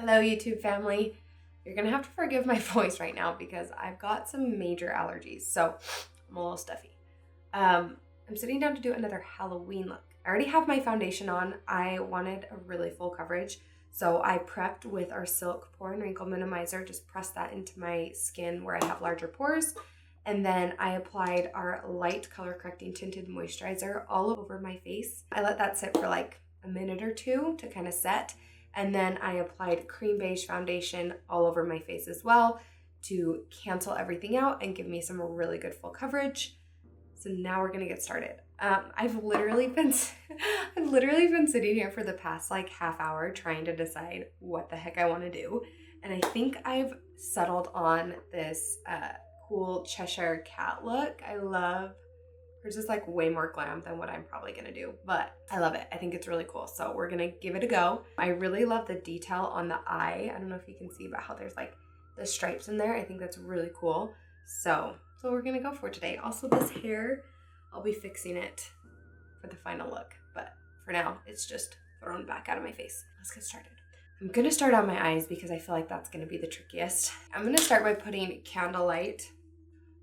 Hello YouTube family. You're gonna have to forgive my voice right now because I've got some major allergies, so I'm a little stuffy. I'm sitting down to do another Halloween look. I already have my foundation on. I wanted a really full coverage, so I prepped with our Silk Pore and Wrinkle Minimizer, just pressed that into my skin where I have larger pores, and then I applied our light color correcting tinted moisturizer all over my face. I let that sit for like a minute or two to kind of set. And then I applied cream beige foundation all over my face as well to cancel everything out and give me some really good full coverage. So now we're gonna get started. I've literally been sitting here for the past like half hour trying to decide what the heck I want to do, and I think I've settled on this cool Cheshire Cat look. I love. Hers is like way more glam than what I'm probably gonna do, but I love it. I think it's really cool. So we're gonna give it a go. I really love the detail on the eye. I don't know if you can see, but how there's like the stripes in there. I think that's really cool. So we're gonna go for today. Also this hair, I'll be fixing it for the final look, but for now it's just thrown back out of my face. Let's get started. I'm gonna start on my eyes because I feel like that's gonna be the trickiest. I'm gonna start by putting Candlelight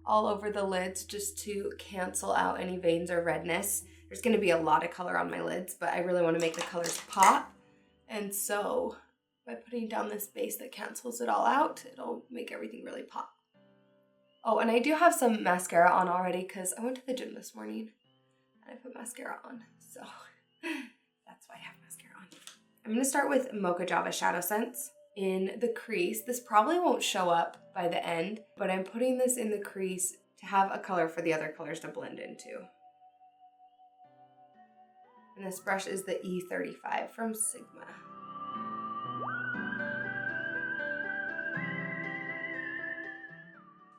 all over the lids just to cancel out any veins or redness. There's going to be a lot of color on my lids, but I really want to make the colors pop. And so by putting down this base that cancels it all out, it'll make everything really pop. Oh, and I do have some mascara on already because I went to the gym this morning and I put mascara on. So that's why I have mascara on. I'm going to start with Mocha Java Shadowsense in the crease. This probably won't show up by the end, but I'm putting this in the crease to have a color for the other colors to blend into. And this brush is the E35 from Sigma.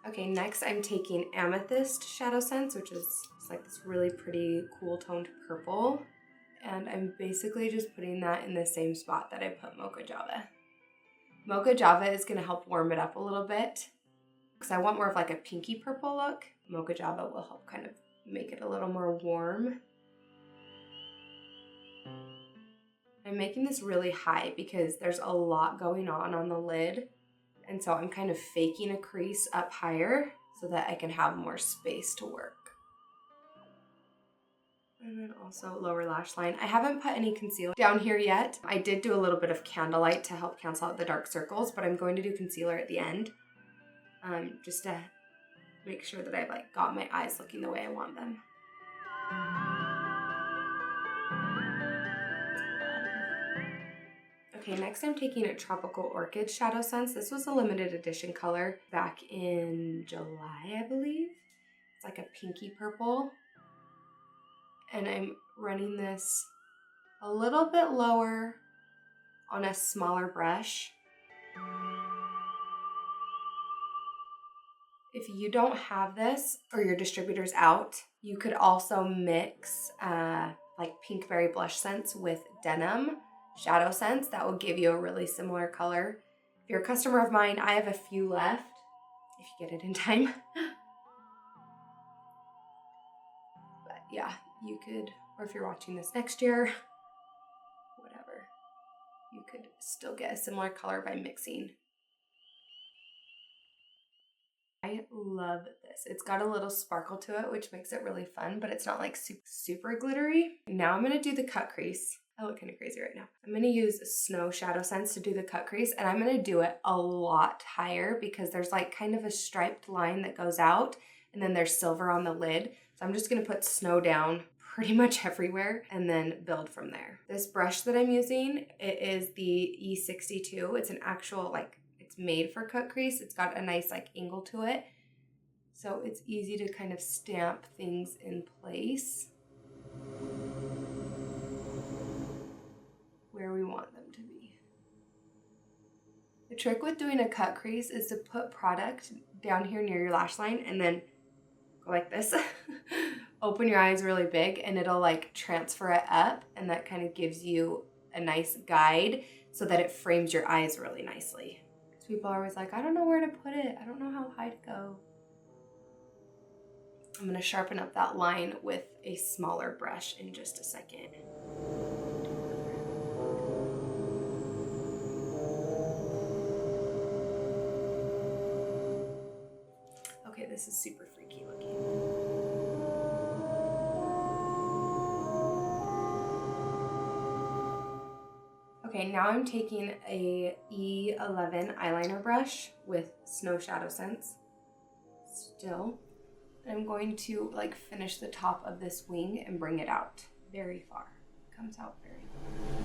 Okay, next I'm taking Amethyst Shadowsense, which is like this really pretty cool toned purple. And I'm basically just putting that in the same spot that I put Mocha Java. Mocha Java is going to help warm it up a little bit because I want more of like a pinky purple look. Mocha Java will help kind of make it a little more warm. I'm making this really high because there's a lot going on the lid, and so I'm kind of faking a crease up higher so that I can have more space to work. And then also lower lash line. I haven't put any concealer down here yet. I did do a little bit of Candlelight to help cancel out the dark circles, but I'm going to do concealer at the end, just to make sure that I've like got my eyes looking the way I want them. Okay, next I'm taking a Tropical Orchid Shadowsense. This was a limited edition color back in July, I believe. It's like a pinky purple. And I'm running this a little bit lower on a smaller brush. If you don't have this or your distributor's out, you could also mix like Pinkberry Blushsense with Denim Shadowsense. That will give you a really similar color. If you're a customer of mine, I have a few left, if you get it in time. But yeah, you could, or if you're watching this next year, whatever, you could still get a similar color by mixing. I love this. It's got a little sparkle to it, which makes it really fun, but it's not like super glittery. Now I'm going to do the cut crease. I look kind of crazy right now. I'm going to use Snow Shadowsense to do the cut crease, and I'm going to do it a lot higher because there's like kind of a striped line that goes out, and then there's silver on the lid. So I'm just going to put snow down pretty much everywhere and then build from there. This brush that I'm using, it is the E62. It's an actual like, it's made for cut crease. It's got a nice like angle to it. So it's easy to kind of stamp things in place where we want them to be. The trick with doing a cut crease is to put product down here near your lash line and then go like this. Open your eyes really big and it'll like transfer it up, and that kind of gives you a nice guide so that it frames your eyes really nicely. Because people are always like, I don't know where to put it. I don't know how high to go. I'm going to sharpen up that line with a smaller brush in just a second. this is super freaky looking. Okay, now I'm taking a E11 eyeliner brush with Snow Shadowsense. Still, I'm going to like finish the top of this wing and bring it out very far. It comes out very far.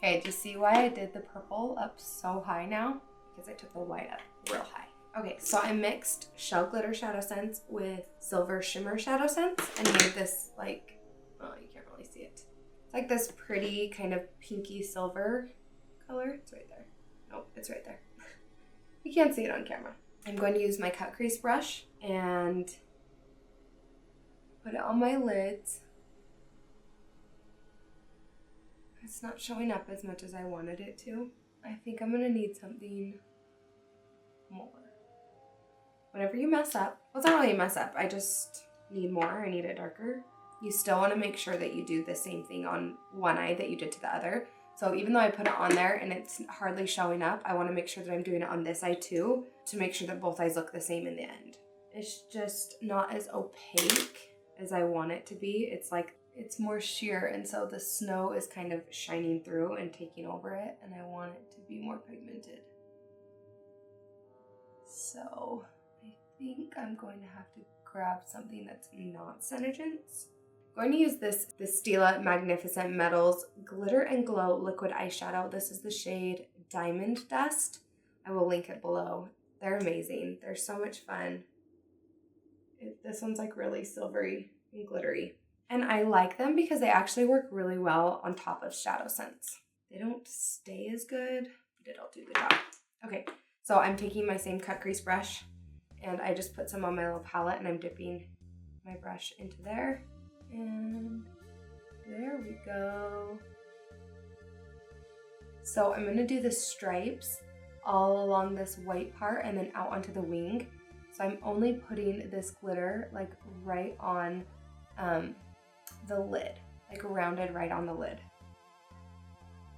Okay, do you see why I did the purple up so high now? Because I took the white up real high. Okay, so I mixed Shell Glitter Shadowsense with Silver Shimmer Shadowsense and made this like, oh, you can't really see it. It's like this pretty kind of pinky silver color. It's right there. Nope, it's right there. You can't see it on camera. I'm going to use my cut crease brush and put it on my lids. It's not showing up as much as I wanted it to. I think I'm gonna need something more. Whenever you mess up, well, it's not really a mess up, I just need more, I need it darker. You still wanna make sure that you do the same thing on one eye that you did to the other. So even though I put it on there and it's hardly showing up, I wanna make sure that I'm doing it on this eye too, to make sure that both eyes look the same in the end. It's just not as opaque as I want it to be. It's like, it's more sheer, and so the snow is kind of shining through and taking over it, and I want it to be more pigmented. So I think I'm going to have to grab something that's not Senegence. I'm going to use this Stila Magnificent Metals Glitter and Glow Liquid Eyeshadow. This is the shade Diamond Dust. I will link it below. They're amazing. They're so much fun. This one's like really silvery and glittery. And I like them because they actually work really well on top of Shadowsense. They don't stay as good, but it'll do the job. Okay, so I'm taking my same cut crease brush and I just put some on my little palette and I'm dipping my brush into there. And there we go. So I'm gonna do the stripes all along this white part and then out onto the wing. So I'm only putting this glitter like right on the lid, like rounded right on the lid.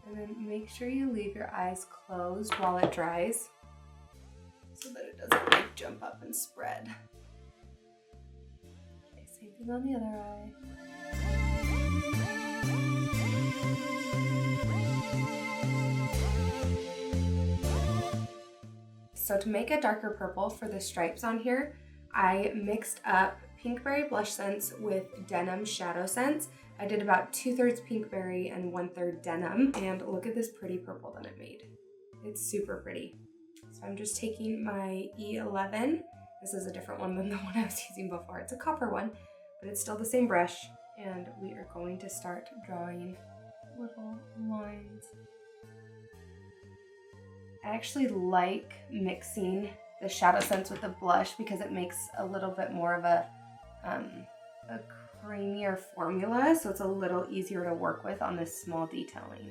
And then make sure you leave your eyes closed while it dries so that it doesn't like jump up and spread. Okay, same thing on the other eye. So to make a darker purple for the stripes on here, I mixed up Pinkberry Blushsense with Denim Shadowsense. I did about 2/3 Pinkberry and 1/3 Denim, and look at this pretty purple that it made. It's super pretty. So I'm just taking my E11. This is a different one than the one I was using before. It's a copper one, but it's still the same brush, and we are going to start drawing little lines. I actually like mixing the Shadowsense with the blush because it makes a little bit more of a creamier formula, so it's a little easier to work with on this small detailing.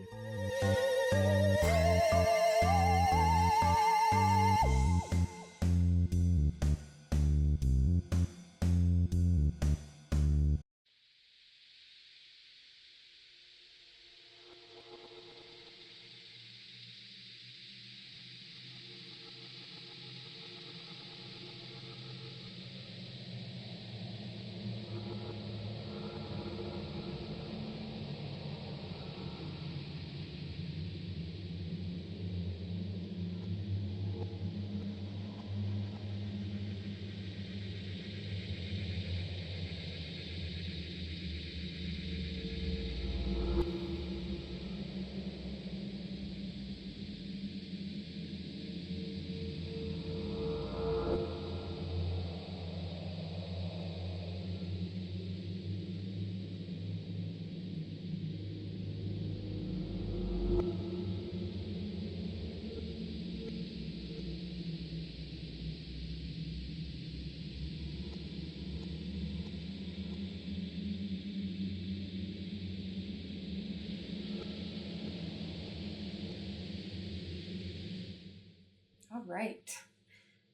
right.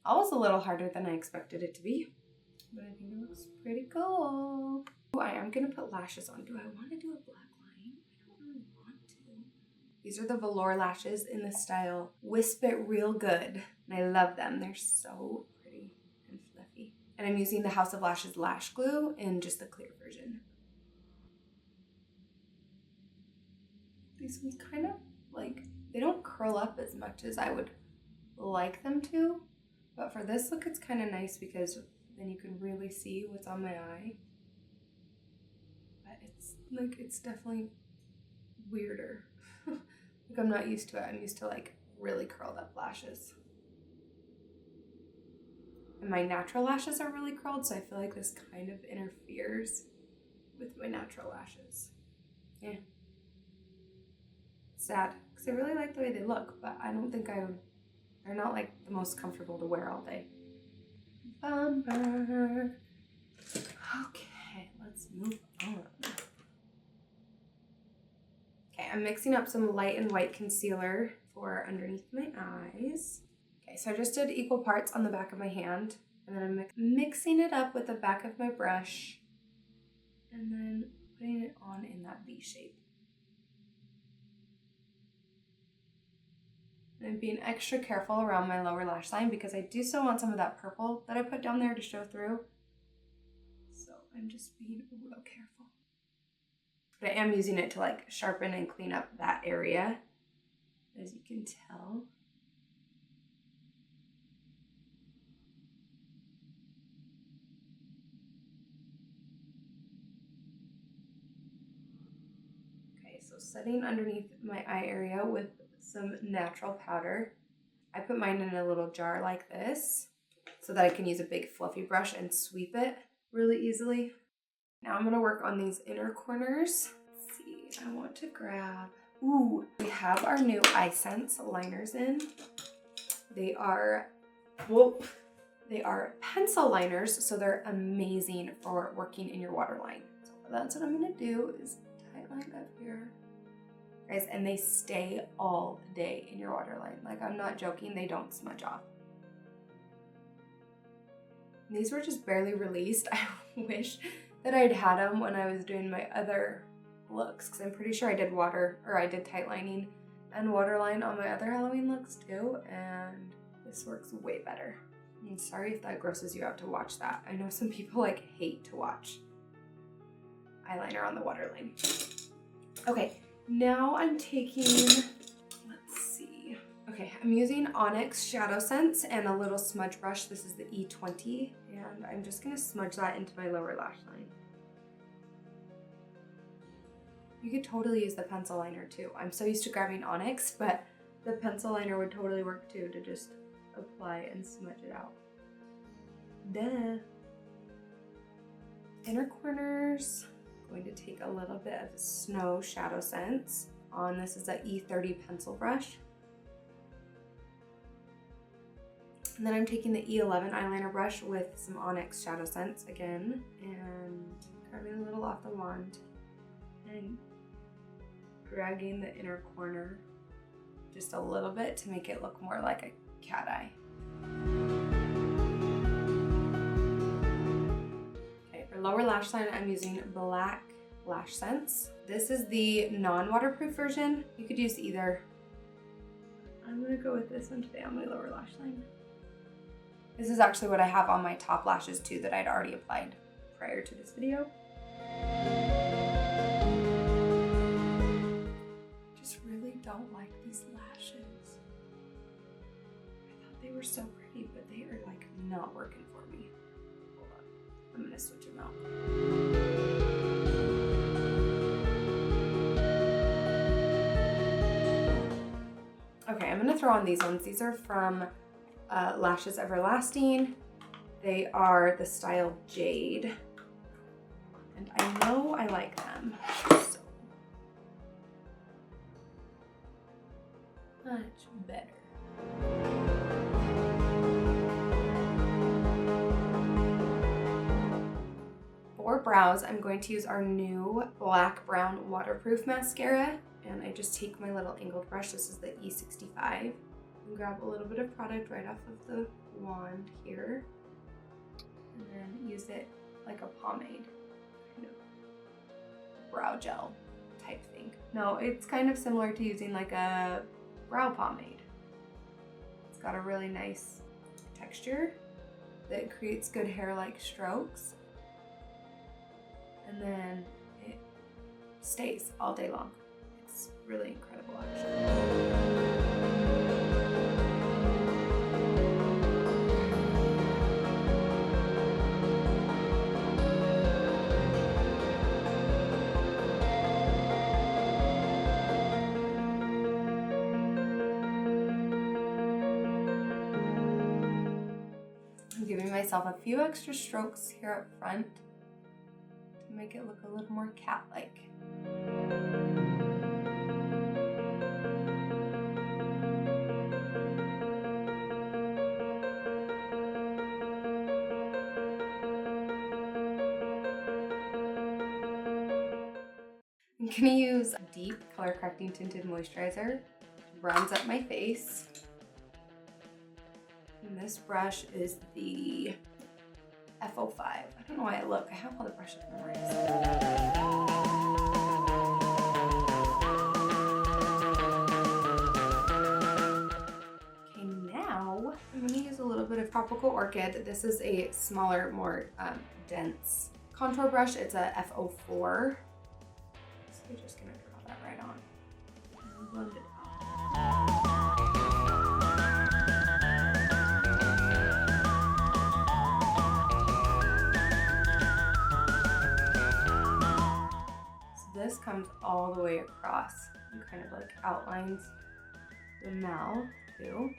Always a little harder than I expected it to be, but I think it looks pretty cool. Oh, I am gonna put lashes on. Do I want to do a black line? I don't really want to. These are the Velour lashes in the style Wisp It Real Good, and I love them. They're so pretty and fluffy. And I'm using the House of Lashes lash glue in just the clear version. These ones kind of like, they don't curl up as much as I would like them to, but for this look it's kind of nice because then you can really see what's on my eye. But it's like, it's definitely weirder. Like, I'm not used to it. I'm used to like really curled up lashes. And my natural lashes are really curled, so I feel like this kind of interferes with my natural lashes. Yeah. Sad, because I really like the way they look, but I don't think I would, they're not like the most comfortable to wear all day. Bummer. Okay, let's move on. Okay, I'm mixing up some light and white concealer for underneath my eyes. Okay, so I just did equal parts on the back of my hand, and then I'm mixing it up with the back of my brush, and then putting it on in that V shape. And I'm being extra careful around my lower lash line because I do still want some of that purple that I put down there to show through. So I'm just being real careful. But I am using it to like sharpen and clean up that area, as you can tell. Okay, so setting underneath my eye area with some natural powder. I put mine in a little jar like this so that I can use a big fluffy brush and sweep it really easily. Now I'm gonna work on these inner corners. Let's see, I want to grab, ooh, we have our new EyeSense liners in. They are, whoa, they are pencil liners, so they're amazing for working in your waterline. So that's what I'm gonna do, is tightline up here. Guys, and they stay all day in your waterline. Like, I'm not joking, they don't smudge off. And these were just barely released. I wish that I'd had them when I was doing my other looks, because I'm pretty sure I did tight lining and waterline on my other Halloween looks too, and this works way better. I'm sorry if that grosses you out to watch that. I know some people like hate to watch eyeliner on the waterline. Okay, now I'm taking, let's see. Okay, I'm using Onyx Shadowsense and a little smudge brush. This is the E20, and I'm just gonna smudge that into my lower lash line. You could totally use the pencil liner too. I'm so used to grabbing Onyx, but the pencil liner would totally work too, to just apply and smudge it out. Duh. Inner corners. I'm going to take a little bit of Snow Shadowsense on, this is a E30 pencil brush. And then I'm taking the E11 eyeliner brush with some Onyx Shadowsense again, and carving a little off the wand and dragging the inner corner just a little bit to make it look more like a cat eye. Okay, for lower lash line, I'm using Blushsense. This is the non-waterproof version. You could use either. I'm gonna go with this one today on my lower lash line. This is actually what I have on my top lashes too, that I'd already applied prior to this video. Just really don't like these lashes. I thought they were so pretty, but they are like not working for me. Hold on, I'm gonna switch them out. Okay, I'm gonna throw on these ones. These are from Lashes Everlasting. They are the style Jade, and I know I like them. So much better. For brows, I'm going to use our new Black Brown Waterproof Mascara, and I just take my little angled brush. This is the E65. grab a little bit of product right off of the wand here, and then use it like a pomade, kind of brow gel type thing. No, it's kind of similar to using like a brow pomade. It's got a really nice texture that creates good hair-like strokes, and then it stays all day long. It's really incredible, actually. I'm giving myself a few extra strokes here up front to make it look a little more cat-like. I'm gonna use a deep color correcting tinted moisturizer to bronze up my face. And this brush is the F05. I don't know why I have all the brushes memorized. Okay, now I'm gonna use a little bit of Tropical Orchid. This is a smaller, more dense contour brush. It's a F04. So you're just gonna draw that right on and blend it out. This comes all the way across and kind of like outlines the mouth too.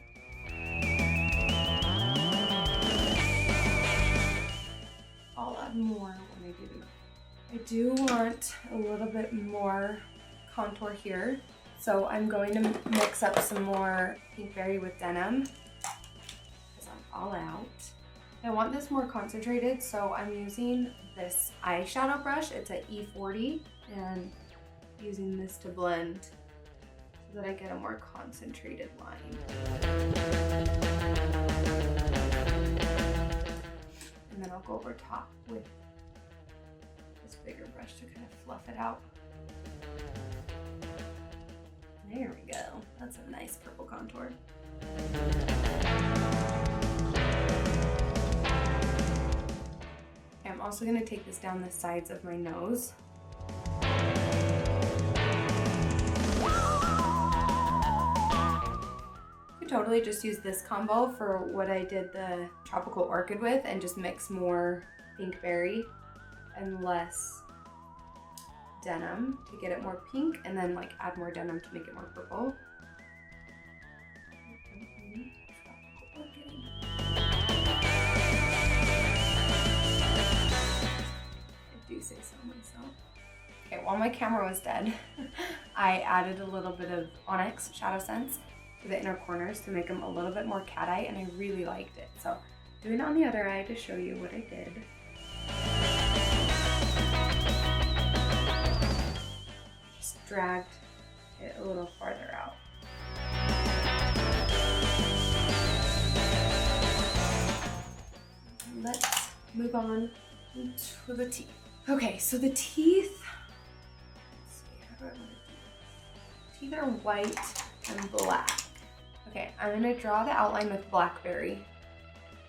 I'll add more when I do the mouth. I do want a little bit more contour here, so I'm going to mix up some more Pinkberry with Denim because I'm all out. I want this more concentrated, so I'm using this eyeshadow brush. It's an E40, and using this to blend so that I get a more concentrated line. And then I'll go over top with this bigger brush to kind of fluff it out. There we go. That's a nice purple contour. I'm also going to take this down the sides of my nose. You could totally just use this combo for what I did the Tropical Orchid with and just mix more Pinkberry and less Denim to get it more pink, and then like add more Denim to make it more purple. Say so myself. Okay, while my camera was dead, I added a little bit of Onyx Shadowsense to the inner corners to make them a little bit more cat eye, and I really liked it. So doing it on the other eye to show you what I did. Just dragged it a little farther out. Let's move on to the teeth. Okay, so the teeth, let's see, how do I want to do it? Teeth are white and black. Okay, I'm gonna draw the outline with Blackberry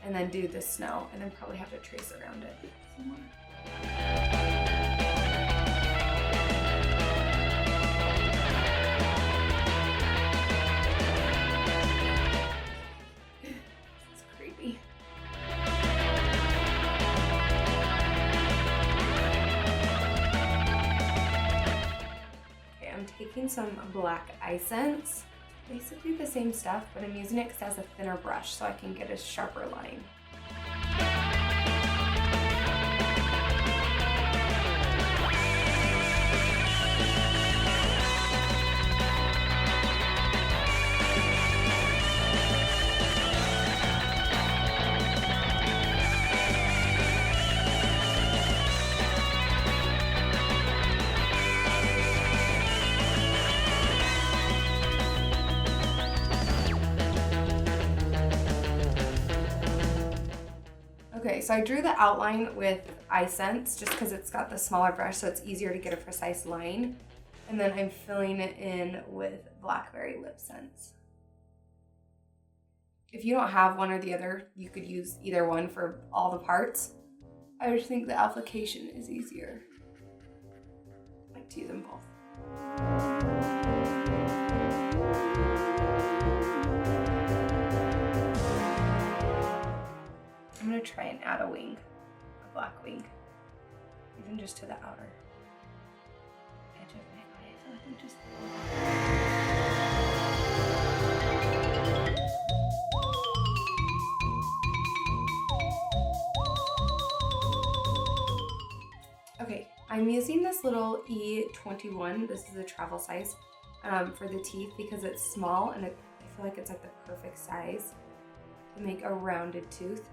and then do the snow, and then probably have to trace around it somewhere. It's creepy. Taking some black EyeSense, basically the same stuff, but I'm using it because it has a thinner brush so I can get a sharper line. Okay, so I drew the outline with EyeSense just because it's got the smaller brush, so it's easier to get a precise line. And then I'm filling it in with Blackberry LipSense. If you don't have one or the other, you could use either one for all the parts. I just think the application is easier. I like to use them both. I'm gonna try and add a wing, a black wing, even just to the outer edge of my eye. I feel like I'm just... Okay, I'm using this little E21. This is a travel size for the teeth because it's small and I feel like it's like the perfect size to make a rounded tooth.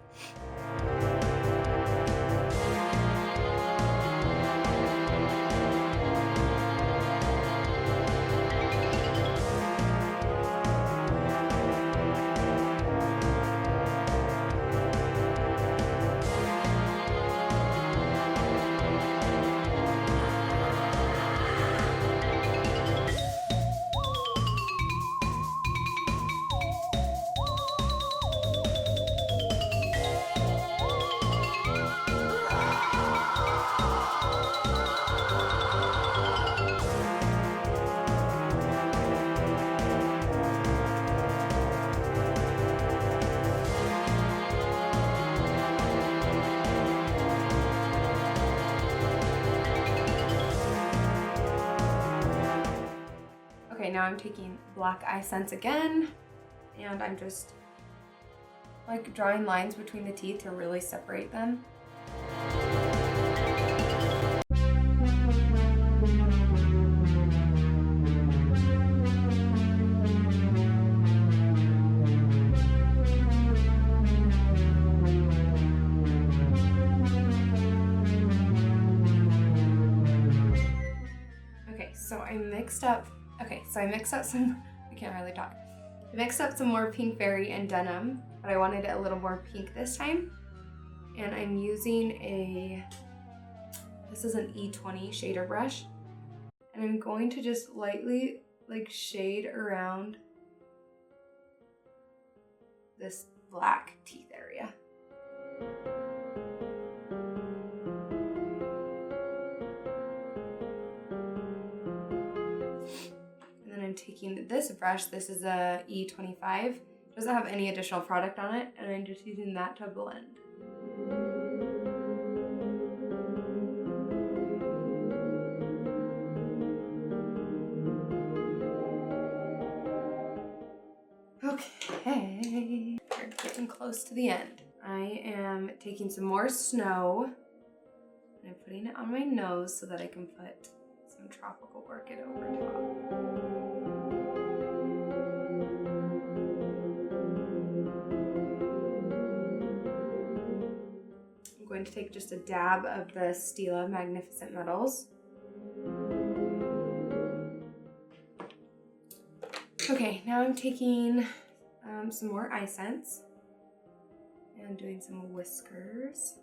Okay, now I'm taking black EyeSense again, and I'm just like drawing lines between the teeth to really separate them. Okay, so I mixed up some, I can't really talk. I mixed up some more Pink Fairy and Denim, but I wanted it a little more pink this time. And I'm using this is an E20 shader brush. And I'm going to just lightly like shade around this black teeth area. I'm taking this brush, this is a E25, it doesn't have any additional product on it, and I'm just using that to blend. Okay, we're getting close to the end. I am taking some more snow, and I'm putting it on my nose so that I can put some tropical orchid over top. I'm going to take just a dab of the Stila Magnificent Metals. Okay, now I'm taking some more EyeSense and doing some whiskers.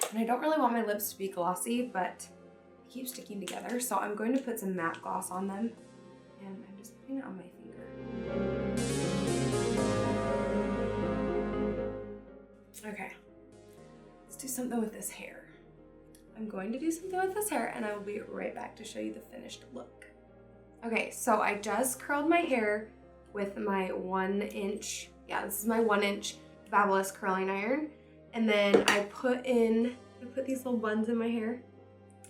And I don't really want my lips to be glossy, but they keep sticking together, so I'm going to put some matte gloss on them. And I'm just putting it on my finger. Okay, let's do something with this hair. I'm going to do something with this hair and I will be right back to show you the finished look. Okay, so I just curled my hair with my 1-inch, this is my 1-inch Fabulous curling iron. And then I put these little buns in my hair.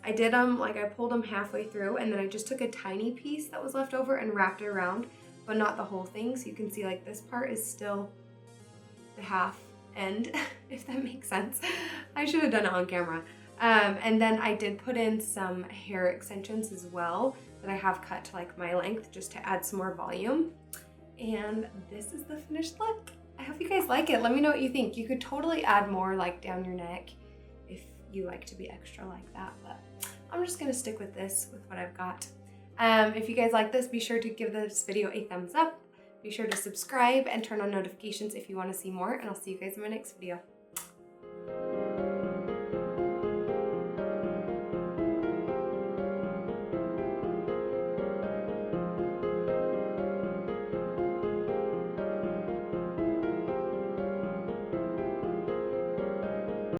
I did them, like I pulled them halfway through, and then I just took a tiny piece that was left over and wrapped it around, but not the whole thing. So you can see like this part is still the half end, if that makes sense. I should have done it on camera. And then I did put in some hair extensions as well that I have cut to like my length just to add some more volume. And this is the finished look. I hope you guys like it. Let me know what you think. You could totally add more like down your neck if you like to be extra like that, but I'm just gonna stick with this with what I've got. If you guys like this, be sure to give this video a thumbs up. Be sure to subscribe and turn on notifications if you want to see more, and I'll see you guys in my next video.